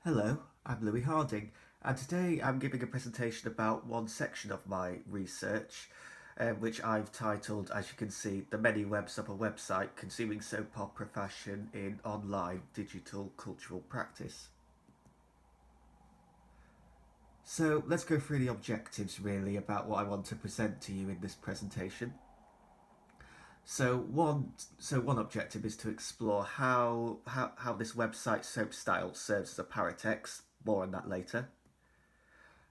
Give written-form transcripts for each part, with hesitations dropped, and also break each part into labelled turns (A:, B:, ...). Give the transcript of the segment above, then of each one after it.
A: Hello, I'm Louis Harding, and today I'm giving a presentation about one section of my research, which I've titled, as you can see, The Many Webs of a Website Consuming Soap Opera Fashion in Online Digital Cultural Practice. So let's go through the objectives really about what I want to present to you in this presentation. So one objective is to explore how this website soap style serves as a paratext. More on that later.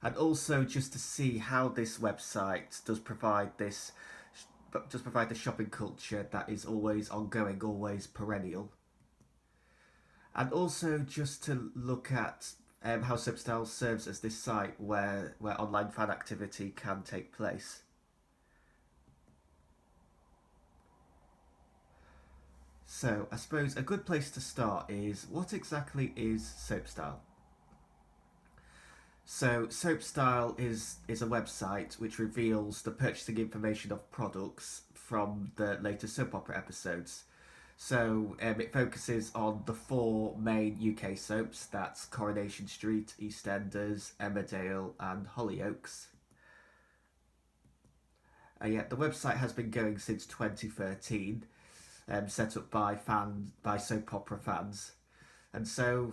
A: And also just to see how this website does provide the shopping culture that is always ongoing, always perennial, and also just to look at how Substyle serves as this site where online fan activity can take place. So I suppose a good place to start is what exactly is Soapstyle? So Soapstyle is a website which reveals the purchasing information of products from the latest soap opera episodes. So it focuses on the four main UK soaps. That's Coronation Street, EastEnders, Emmerdale, and Hollyoaks. Yet the website has been going since 2013, set up by soap opera fans. And so,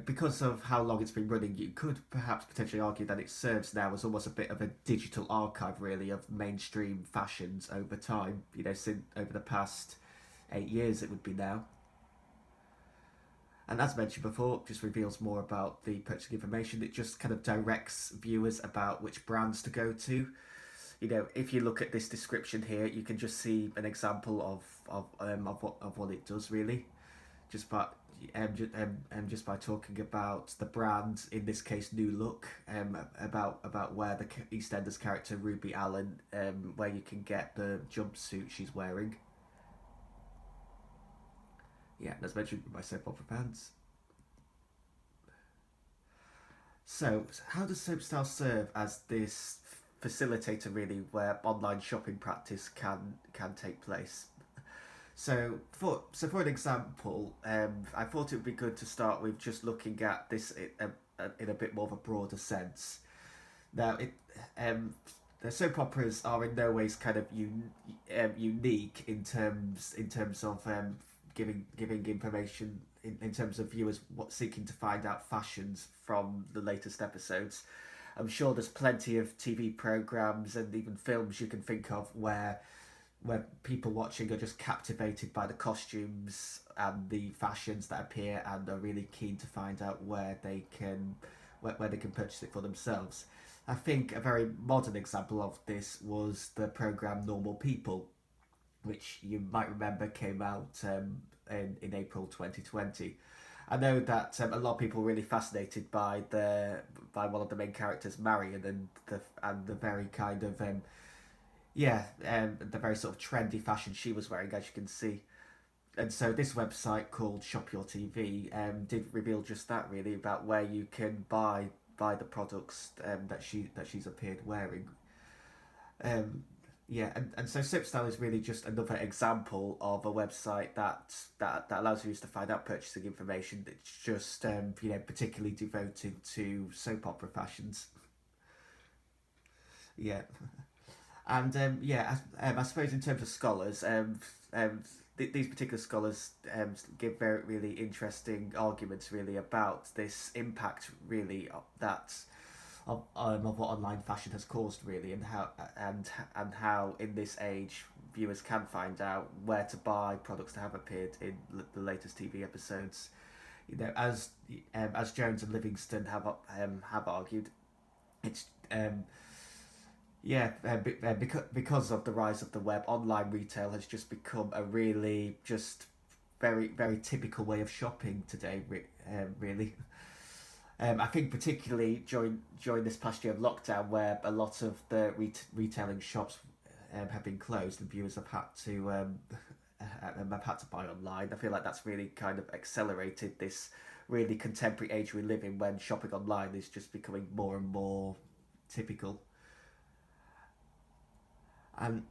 A: because of how long it's been running, you could perhaps potentially argue that it serves now as almost a bit of a digital archive, really, of mainstream fashions over time. Since over the past 8 years, it would be now. And as mentioned before, it just reveals more about the purchasing information. It just kind of directs viewers about which brands to go to. If you look at this description here, you can just see an example of what it does really, just by just by talking about the brand, in this case New Look, about where the EastEnders character Ruby Allen, where you can get the jumpsuit she's wearing. Yeah, as mentioned by soap opera fans. So, how does Soapstyle serve as this facilitator, really, where online shopping practice can take place? So for an example, I thought it would be good to start with just looking at this in a bit more of a broader sense. Now, the soap operas are in no ways kind of unique in terms of giving information in terms of viewers what seeking to find out fashions from the latest episodes. I'm sure there's plenty of TV programs and even films you can think of where people watching are just captivated by the costumes and the fashions that appear and are really keen to find out where they can purchase it for themselves. I think a very modern example of this was the program Normal People, which you might remember came out in April 2020. I know that a lot of people were really fascinated by one of the main characters, Marion, and the very kind of the very sort of trendy fashion she was wearing, as you can see. And so this website called Shop Your TV did reveal just that, really, about where you can buy the products that she's appeared wearing. Um, and so Soapstyle is really just another example of a website that allows you to find out purchasing information that's just particularly devoted to soap opera fashions. Yeah. And I suppose in terms of scholars, these particular scholars give very really interesting arguments really about this impact really of what online fashion has caused really, and how in this age viewers can find out where to buy products that have appeared in the latest TV episodes. As Jones and Livingston have argued, it's because of the rise of the web, online retail has just become a really just very very typical way of shopping today. Really, I think particularly during this past year of lockdown, where a lot of the retailing shops have been closed and viewers have had to buy online. I feel like that's really kind of accelerated this really contemporary age we live in, when shopping online is just becoming more and more typical. And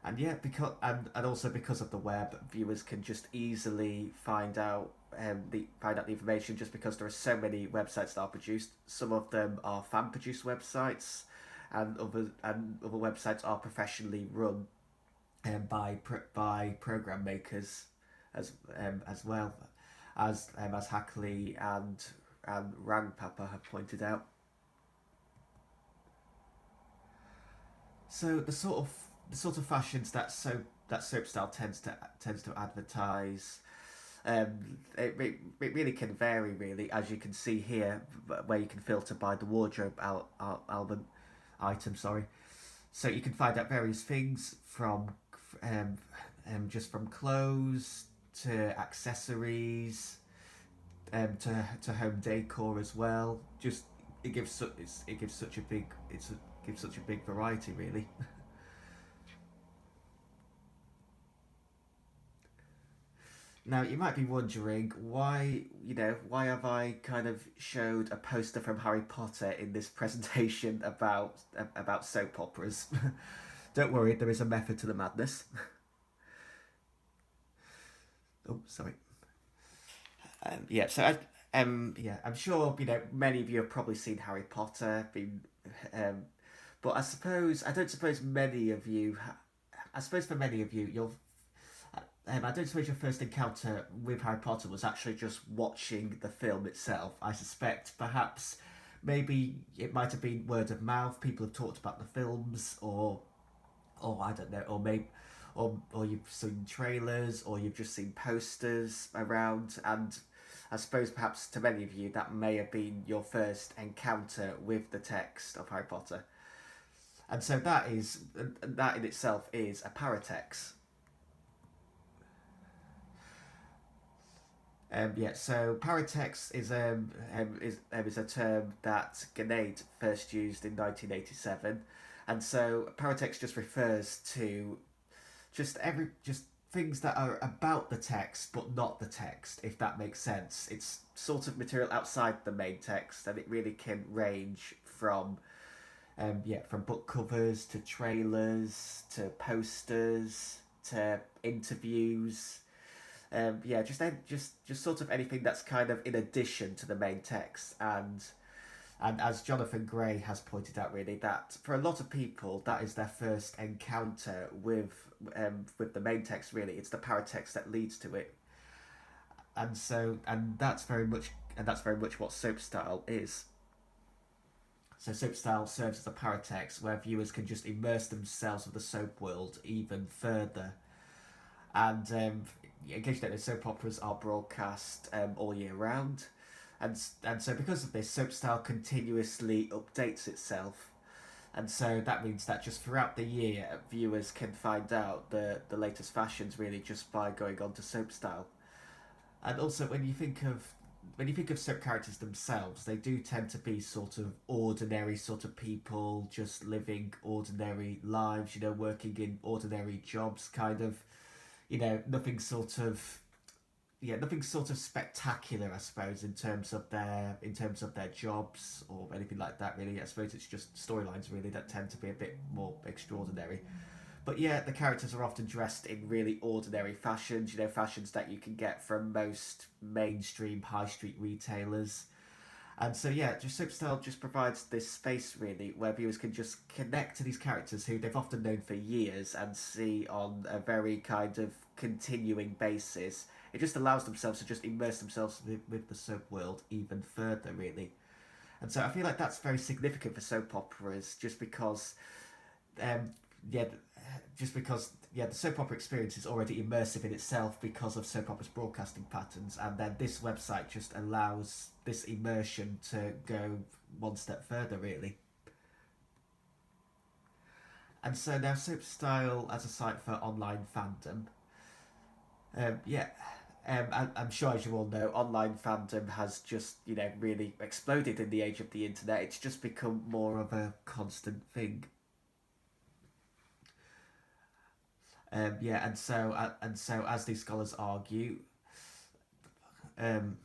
A: And yeah, and also because of the web, viewers can just easily find out the information just because there are so many websites that are produced. Some of them are fan produced websites, and other websites are professionally run by program makers as well as Hackley and Rang Papa have pointed out. So the sort of fashions that Soap Style tends to advertise, it really can vary, really, as you can see here, where you can filter by the wardrobe album item. Sorry, so you can find out various things from um, just from clothes to accessories, to home decor as well. Just it gives such a big gives such a big variety, really. Now you might be wondering why have I kind of showed a poster from Harry Potter in this presentation about soap operas. Don't worry, there is a method to the madness. Oh, sorry. Yeah, I'm sure many of you have probably seen Harry Potter. Um, but I don't suppose many of you. I suppose for many of you, I don't suppose your first encounter with Harry Potter was actually just watching the film itself. I suspect perhaps maybe it might have been word of mouth. People have talked about the films, or I don't know, or maybe, or you've seen trailers, or you've just seen posters around, and I suppose perhaps to many of you that may have been your first encounter with the text of Harry Potter, and so that in itself is a paratext. So paratext is a term that Gannett first used in 1987, and so paratext just refers to just things that are about the text but not the text, if that makes sense. It's sort of material outside the main text, and it really can range from book covers to trailers to posters to interviews. Just sort of anything that's kind of in addition to the main text, and as Jonathan Gray has pointed out, really, that for a lot of people that is their first encounter with the main text. Really, it's the paratext that leads to it, and that's very much what soap style is. So soap style serves as a paratext where viewers can just immerse themselves with the soap world even further. And in case you don't know, soap operas are broadcast all year round, and so because of this, soap style continuously updates itself, and so that means that just throughout the year, viewers can find out the latest fashions really just by going on to soap style. And also, when you think of soap characters themselves, they do tend to be sort of ordinary sort of people, just living ordinary lives, working in ordinary jobs, kind of, nothing sort of nothing sort of spectacular, I suppose, in terms of their jobs or anything like that. Really, I suppose it's just storylines really that tend to be a bit more extraordinary. But yeah, the characters are often dressed in really ordinary fashions. Fashions that you can get from most mainstream high street retailers. And so yeah, just Soapstyle just provides this space really where viewers can just connect to these characters who they've often known for years and see on a very kind of continuing basis. It just allows themselves to just immerse themselves with the soap world even further, really. And so I feel like that's very significant for soap operas, just because, um, yeah, the soap opera experience is already immersive in itself because of soap opera's broadcasting patterns, and then this website just allows this immersion to go one step further, really. And so now Soap Style as a site for online fandom. Yeah, I'm sure, as you all know, online fandom has just really exploded in the age of the internet. It's just become more of a constant thing. And so as these scholars argue, um,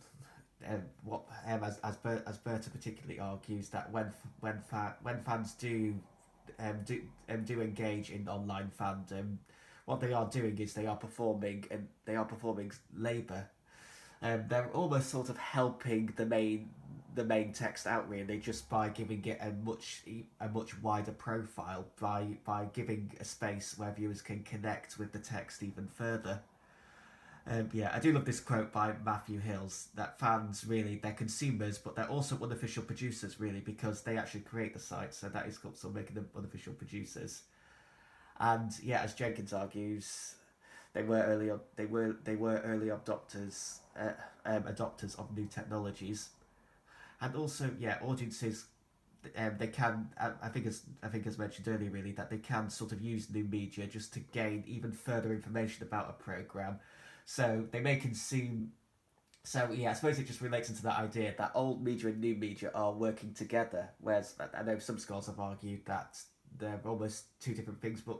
A: what as Berta particularly argues, that when fans do do engage in online fandom, what they are doing is they are performing labour. They're almost sort of helping the main text out really, just by giving it a much wider profile, by giving a space where viewers can connect with the text even further. Yeah, I do love this quote by Matthew Hills, that fans really, they're consumers, but they're also unofficial producers really, because they actually create the site, so that is also making them unofficial producers. And yeah, as Jenkins argues, they were early adopters of new technologies, and also yeah, audiences. They can, I think as mentioned earlier, really, that they can sort of use new media just to gain even further information about a program. So they may consume. So yeah, I suppose it just relates into that idea that old media and new media are working together. Whereas I know some scholars have argued that they're almost two different things, but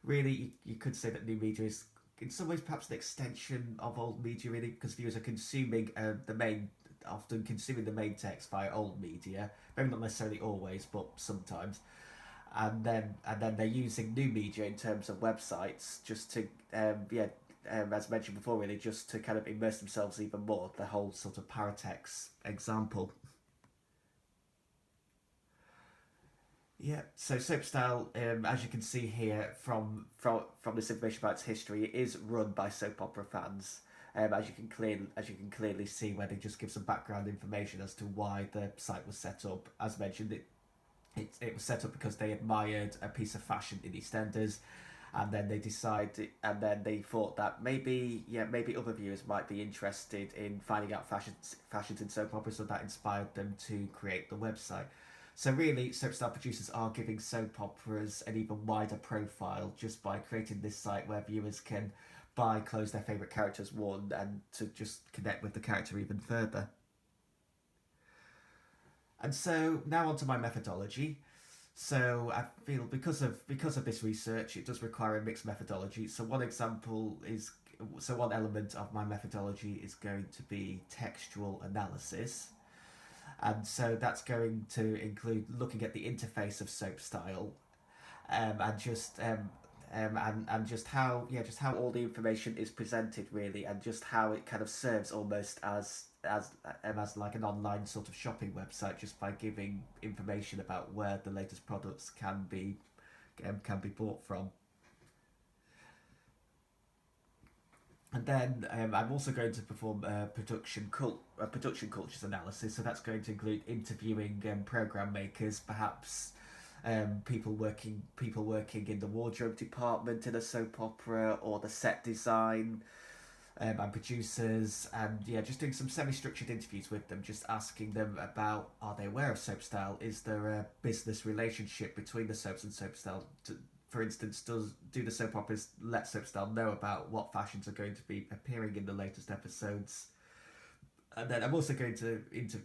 A: really you could say that new media is in some ways perhaps an extension of old media, really, because viewers are consuming often consuming the main text via old media, maybe not necessarily always, but sometimes, and then they're using new media in terms of websites just to as mentioned before, really just to kind of immerse themselves even more. The whole sort of paratext example. Yeah, so soap style, as you can see here from this information about its history, it is run by soap opera fans. As you can clearly see, where they just give some background information as to why the site was set up. As mentioned, it was set up because they admired a piece of fashion in EastEnders, and then they thought that maybe other viewers might be interested in finding out fashions in soap operas, so that inspired them to create the website. So really, soap style producers are giving soap operas an even wider profile just by creating this site where viewers can buy clothes their favourite characters worn, and to just connect with the character even further. And so now onto my methodology. So I feel because of this research, it does require a mixed methodology. So one element of my methodology is going to be textual analysis, and so that's going to include looking at the interface of soap style, and just how all the information is presented really, and just how it kind of serves almost as like an online sort of shopping website, just by giving information about where the latest products can be bought from. And then I'm also going to perform a production cultures analysis. So that's going to include interviewing program makers, perhaps people working in the wardrobe department in a soap opera, or the set design, and producers, and yeah, just doing some semi-structured interviews with them, just asking them about, are they aware of soap style? Is there a business relationship between the soaps and soap style? For instance, do the soap operas let soap style know about what fashions are going to be appearing in the latest episodes? And then I'm also going to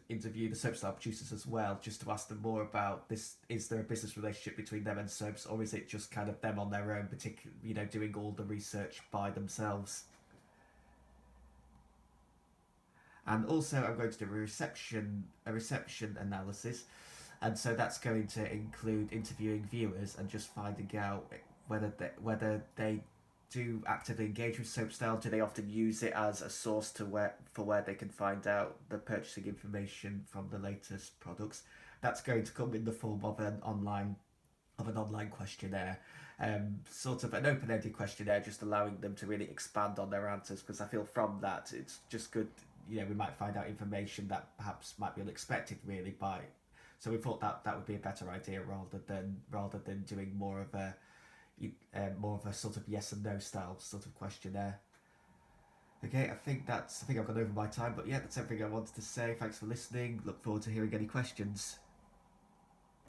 A: interview the soap style producers as well, just to ask them more about this. Is there a business relationship between them and soaps, or is it just kind of them on their own, particular, doing all the research by themselves? And also, I'm going to do a reception analysis, and so that's going to include interviewing viewers and just finding out whether they do actively engage with soap style. Do they often use it as a source where they can find out the purchasing information from the latest products? That's going to come in the form of an online questionnaire, sort of an open-ended questionnaire, just allowing them to really expand on their answers. Because I feel from that, it's just good. We might find out information that perhaps might be unexpected, really. So we thought that would be a better idea, rather than doing more of a sort of yes and no style sort of questionnaire. Okay, I think I've gone over my time, but yeah, that's everything I wanted to say. Thanks for listening. Look forward to hearing any questions.